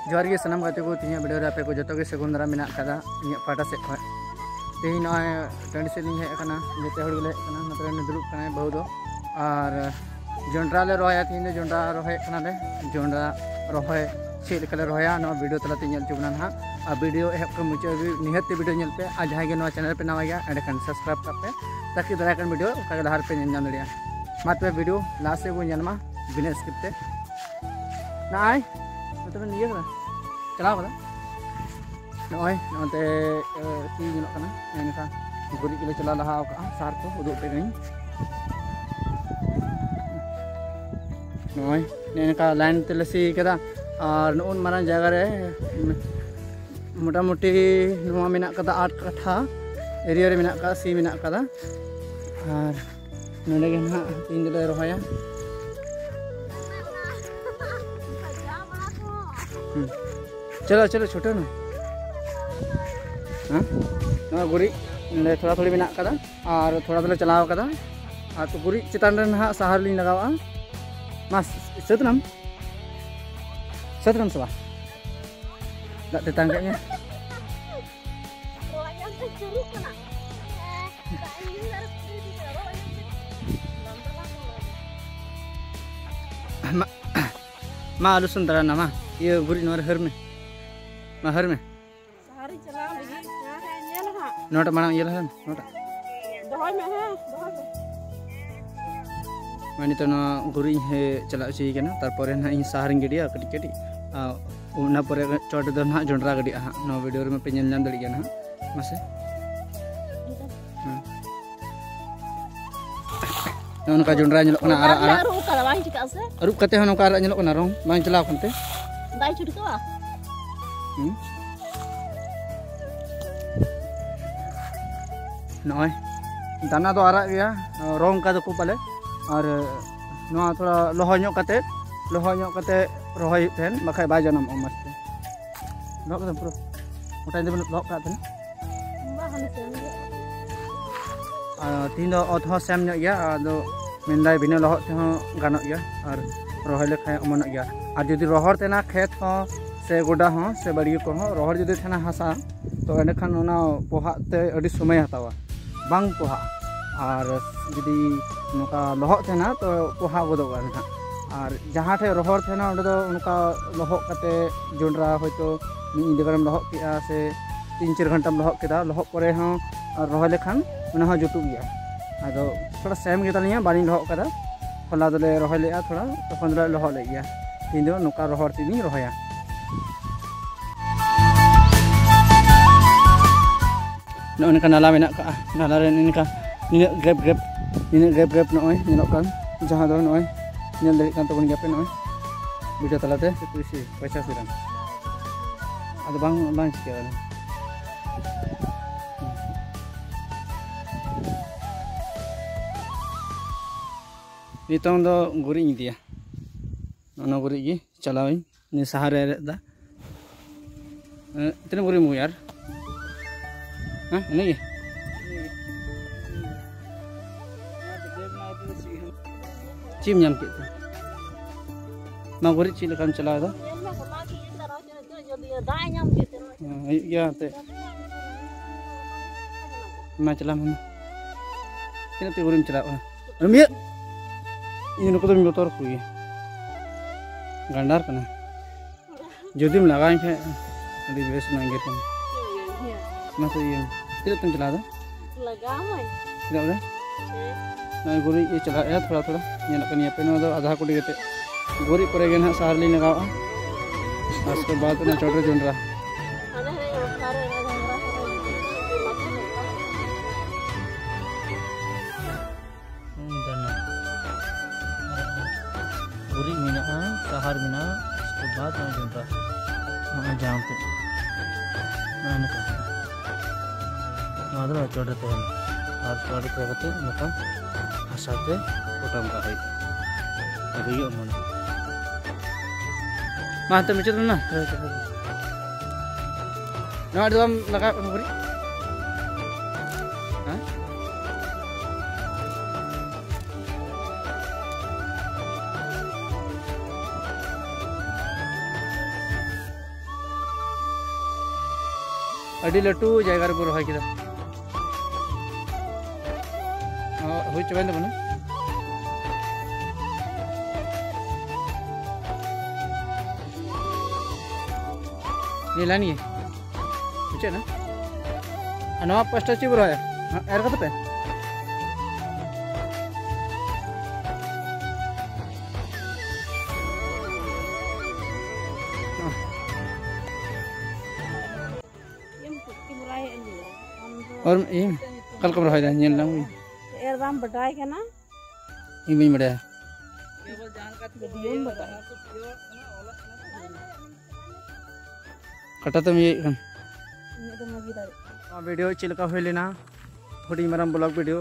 जोहार गे सनाम गाते को तीन वीडियो रे को जो सगुन दारा मेना कदा इन पाटा से तीन टंडी से हेज जिते हड़े हेजना दुरुब बहु दो और जोंड्रा ले रोया तीन जोंड्रा रोहे जोंड्रा रोहे चेक रोया वीडियो तलाते चुना ना और वीडियो एहब को मुचाद निहत्ते वीडियो पे और जहाँ के चैनल पे नवा गया एंड सब्सक्राइब करते ताकि दायान वीडियो लहार पे नाम दाड़ा मा तब वीडियो लास्ट से बोलमा बिना स्किपते ना तब निये चलाव नए नोते सी नोका गुरी के चला लहा सार को उदूप पे गई नए लाइन तेल सी कदा और नून मारान जगह रे मोटामुटी मेना 8 कट्ठा एरिया रे मेना सी मेना और नोडे ना तीन दिले रोया चलो चलो छोटे ना हाँ गुरी थोड़ा थोड़ी मेना और थोड़ा दोले चलाव और तो गुरी चितान ना सहार ली लगावा मा सतनाम सतनाम सवा दाते तंगे मा आलू सुंदरा ना मा ये गुरी नोर हर में मा हर में नोटा माना ये लहन नोटा मानी तो ना गुरी है चला चाहिए के ना तारपरे ना इन सहार गिडिया कटी कटी उना परे चोट दो ना जोंड्रा गडी हाँ नो वीडियो में पे नाम दड़ी ना मासे नोनका जोंड्रा ñelok na ara ara arup kala bang cika se arup kate hono ka ara ñelok na rong bang celaw konte dai chudi ko नॉय दाना तो आरा गया रोंग का को पाले और नवा थोड़ा लोहो कते रोहय तेन बखाय बा जनम मस्ते लोक दम पुरो मोटा दे लोक का तेन तीन दो अथ सेम गया आदो मेनदाय बिना लोह ते गानो गया और रोहय लेखाय अमन गया और जदि रोहर तेना खेत हो से गोडा हो से बाड़ी को हो रोहर जदि तेना हासा तो एंडखान ओना पोहा ते अडी समय हतावा बांग पोहा और जदि नोका लोहक तेना तो पोहा गोदोगा ना और जहाँ ठे रोहर थे ना उनका लोहक कते जोंड्रा होयतो इंदगरम लोहक किया से 3-4 घंटा लोहक केदा लोहक परे हाँ रोहय लेखान उना जुटू गया आदो थोड़ा सेम के तालिया बानी लोहक कदा होला दले रोहय लेया थोड़ा तखन दले लोहक ले गया तीन दो नोका रोहर तीनी रोहया नोनका नाला मेना का नाला रे इनका ग्रेप नोय निलोकान जहां दो नोय नेल दरी कान तबन गया पे नोय वीडियो तलाते तुसी पैसा सिराम आदो बांग चिका नितों दो गुरी दिया नोनो गुरी गी चलावई नि सहारे दा इतने गुरी मु यार हाँ नहीं चीम नाम के ना गुरी ची लेकान चला दो या ते मैं चला मन इने ते गुरी चला रमिया इन को तो मोटर कोई गंडार कना जदि लगाई खे अभी बेस मांगे थे मत ये तेरे तुम चला दो लगा मैं चला दे ना गुरी ये चला है थोड़ा थोड़ा ये नकन ये पे नो दो आधा कोटी गते गुरी परेगे ना सार ली लगावा उसके बाद ना छोटे जोंड्रा गुरी मीना सहार मीना उसके बाद ना जोंड्रा ना जाम पे ना नका ना छोटे तो और छोटे तो कते नका हसाते कोटम का है अभी ये मन मानते मिचत ना ना दम लगा गुरी हां अड़ी लटू जगह रे रोहय किदा हुई चबेन दो बना ये लानी है बुझे ना नवा पोस्टर ची रोहय एर कत पे और ये कल कब रोहय दा लाऊं एरदाम बटाई के ना ये भी बड़ा है केवल जान का वीडियो में बताया कटा तो ये तो मगी दारे वीडियो चिलका हुई लेना हुडी मरम ब्लॉग वीडियो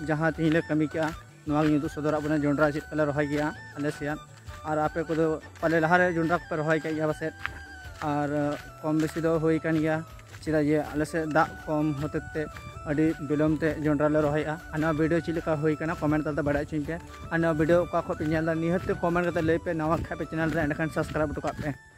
जहाँ तीन कमी क्या नवा ᱧᱩᱛᱩᱢ सदर अपना जोंड्रा चेक कले रहा गया अले सेयान और आपे को पाले लहारे जोंड्रा पे रहा गया बस और कम बेसी दो हुई कान गया चेदा जे अले से दा कम होते अड़ी विलम्ब ते जोंड्रा ले रहा आना वीडियो चिलका हुई काना कमेंट तलते बड़ा चुन पे आना वीडियो का खो पे निहत कमेंट करते ले पे नवा खाए पे चैनल रे एंड सब्सक्राइब टका पे।